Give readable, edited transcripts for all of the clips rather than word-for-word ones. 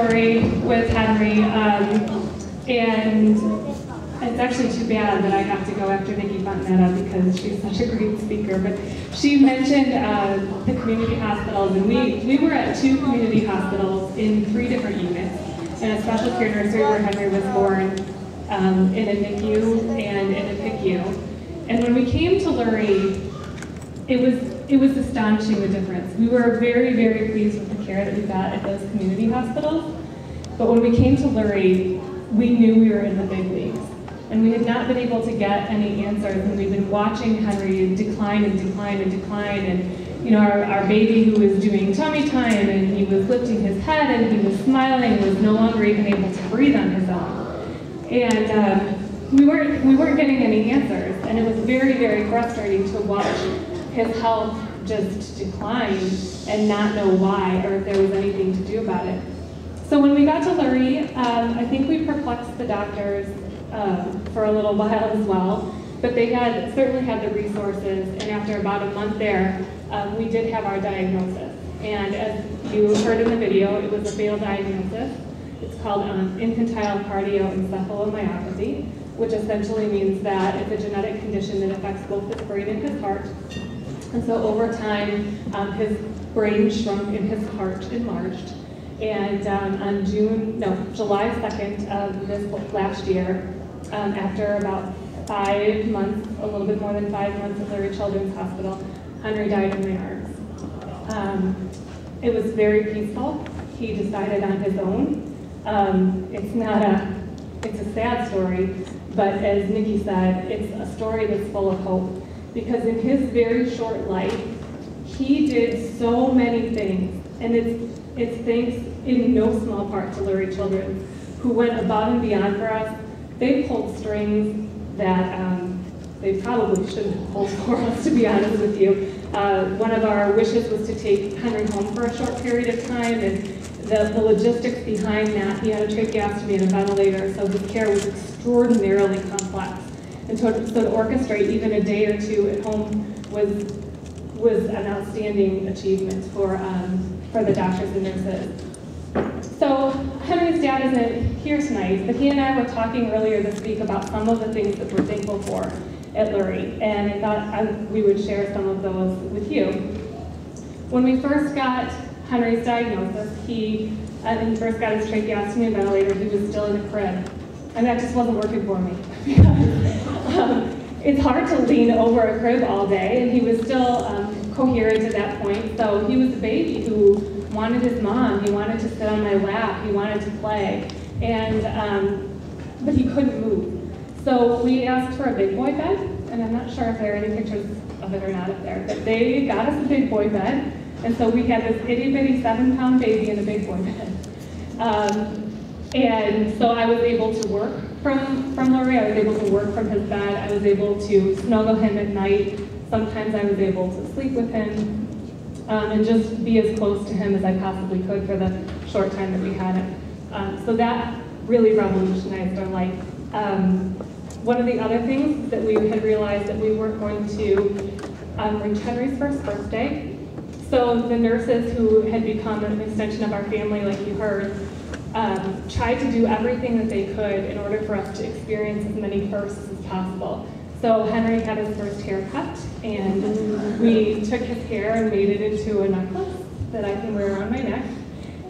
story with Henry, and it's actually too bad that I have to go after Nikki Fontanetta because she's such a great speaker. But she mentioned the community hospitals, and we were at 2 community hospitals in 3 different units, in a special care nursery where Henry was born, in a NICU and in a PICU. And when we came to Lurie, it was astonishing the difference. We were very, very pleased with the care that we got at those community hospitals. But when we came to Lurie, we knew we were in the big leagues. And we had not been able to get any answers, and we've been watching Henry decline and decline and decline. And you know, our baby who was doing tummy time, and he was lifting his head, and he was smiling, was no longer even able to breathe on his own. And we weren't getting any answers, and it was very, very frustrating to watch his health just decline and not know why, or if there was anything to do about it. So when we got to Lurie, I think we perplexed the doctors for a little while as well, but they certainly had the resources, and after about a month there, we did have our diagnosis. And as you heard in the video, it was a fatal diagnosis. It's called infantile cardioencephalomyopathy, which essentially means that it's a genetic condition that affects both his brain and his heart. And so over time, his brain shrunk and his heart enlarged. And on July 2nd of this last year, after about 5 months, a little bit more than 5 months at Lurie Children's Hospital, Henry died in my arms. It was very peaceful. He decided on his own. It's a sad story, but as Nikki said, it's a story that's full of hope. Because in his very short life, he did so many things, and it's thanks in no small part to Lurie Children's, who went above and beyond for us. They pulled strings that they probably shouldn't have pulled for us, to be honest with you. One of our wishes was to take Henry home for a short period of time, and the logistics behind that, he had a tracheostomy and a ventilator, so his care was extraordinarily complex. And so to orchestrate even a day or 2 at home was an outstanding achievement for the doctors and nurses. So Henry's dad isn't here tonight, but he and I were talking earlier this week about some of the things that we're thankful for at Lurie, and I thought we would share some of those with you. When we first got Henry's diagnosis, he first got his tracheostomy and ventilator, he was still in a crib, and that just wasn't working for me. It's hard to lean over a crib all day, and he was still coherent at that point. So he was a baby who wanted his mom, he wanted to sit on my lap, he wanted to play, but he couldn't move. So we asked for a big boy bed, and I'm not sure if there are any pictures of it or not up there, but they got us a big boy bed, and so we had this itty bitty 7-pound baby in a big boy bed. And so I was able to work from Lurie. I was able to work from his bed. I was able to snuggle him at night. Sometimes I was able to sleep with him and just be as close to him as I possibly could for the short time that we had him. So that really revolutionized our life. One of the other things that we had realized that we weren't going to reach Henry's first birthday. So the nurses who had become an extension of our family, like you heard, tried to do everything that they could in order for us to experience as many firsts as possible. So Henry had his first haircut, and we took his hair and made it into a necklace that I can wear around my neck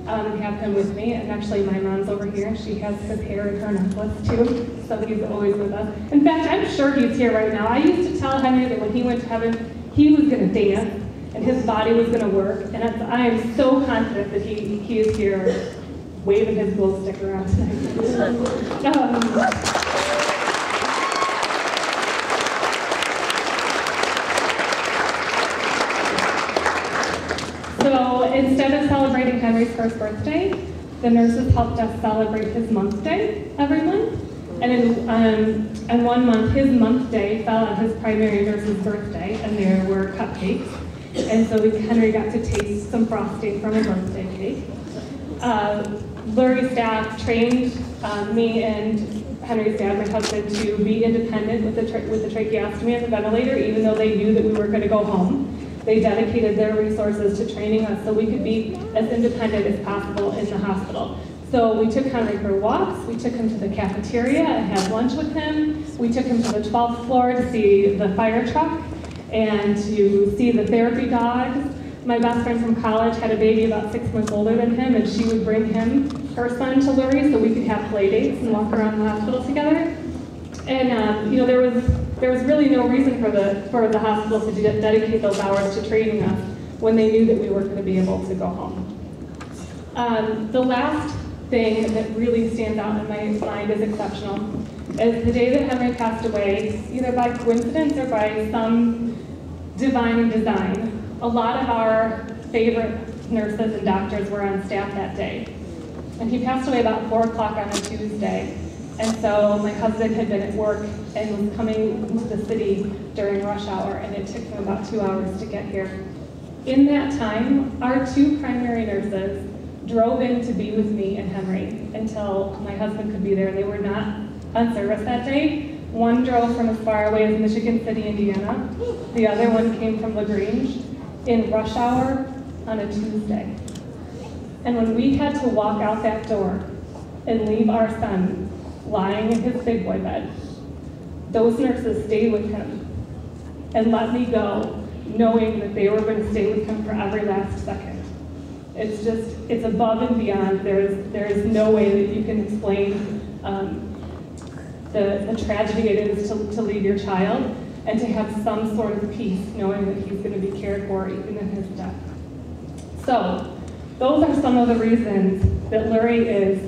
and have him with me. And actually my mom's over here, and she has his hair in her necklace too, so he's always with us. In fact, I'm sure he's here right now. I used to tell Henry that when he went to heaven, he was going to dance, and his body was going to work, and I am so confident that he is here waving his glow stick around tonight. So instead of celebrating Henry's first birthday, the nurses helped us celebrate his month day every month. And in 1 month, his month day fell on his primary nurse's birthday, and there were cupcakes. And so Henry got to taste some frosting from a birthday cake. Lurie staff trained me and Henry's dad, my husband, to be independent with the tracheostomy and the ventilator, even though they knew that we were going to go home. They dedicated their resources to training us so we could be as independent as possible in the hospital. So we took Henry for walks, we took him to the cafeteria and had lunch with him, we took him to the 12th floor to see the fire truck and to see the therapy dogs. My best friend from college had a baby about 6 months older than him, and she would bring her son to Lurie so we could have play dates and walk around the hospital together. And there was really no reason for the hospital to dedicate those hours to training us when they knew that we weren't going to be able to go home. The last thing that really stands out in my mind as exceptional is the day that Henry passed away, either by coincidence or by some divine design. A lot of our favorite nurses and doctors were on staff that day. And he passed away about 4 o'clock on a Tuesday. And so my husband had been at work and was coming into the city during rush hour, and it took him about 2 hours to get here. In that time, our 2 primary nurses drove in to be with me and Henry until my husband could be there. They were not on service that day. One drove from as far away as Michigan City, Indiana. The other one came from LaGrange in rush hour on a Tuesday. And when we had to walk out that door and leave our son lying in his big boy bed, those nurses stayed with him and let me go, knowing that they were going to stay with him for every last second. It's above and beyond. There is no way that you can explain the tragedy it is to leave your child and to have some sort of peace knowing that he's going to be cared for even in his death. So, those are some of the reasons that Lurie is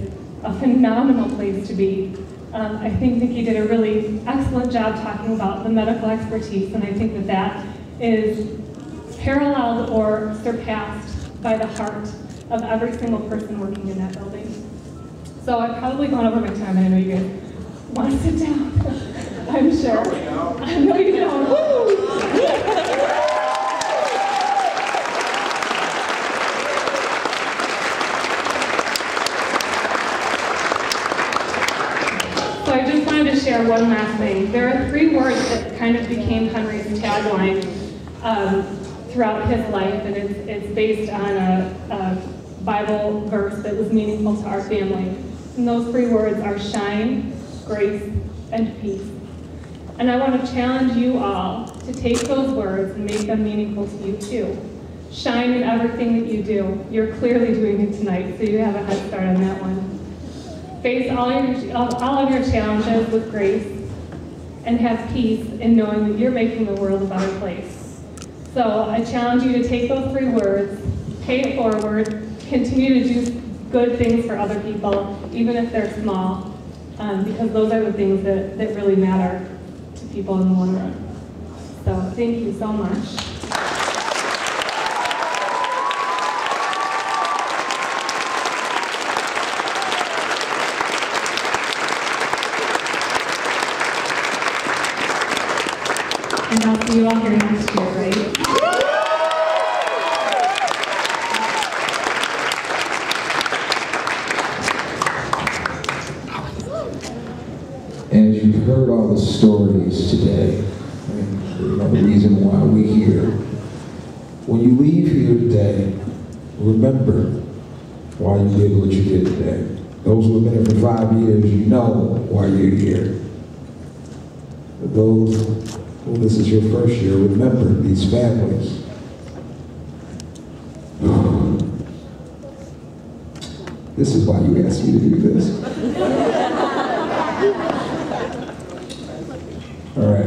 a phenomenal place to be. I think Nikki did a really excellent job talking about the medical expertise, and I think that is paralleled or surpassed by the heart of every single person working in that building. So I've probably gone over my time, and I know you guys want to sit down. I'm sure. I know you don't. Woo! So I just wanted to share one last thing. There are 3 words that kind of became Henry's tagline throughout his life, and it's based on a Bible verse that was meaningful to our family. And those 3 words are shine, grace, and peace. And I want to challenge you all to take those words and make them meaningful to you too. Shine in everything that you do. You're clearly doing it tonight, so you have a head start on that one. Face all of your challenges with grace, and have peace in knowing that you're making the world a better place. So I challenge you to take those 3 words, pay it forward, continue to do good things for other people, even if they're small, because those are the things that really matter to people in the long run. So thank you so much. And I'll see you all here next year, right? And as you've heard all the stories today, and the reason why we're here, when you leave here today, remember why you did what you did today. Those who have been here for 5 years, you know why you're here. But those who this is your first year, remember these families. This is why you asked me to do this. All right.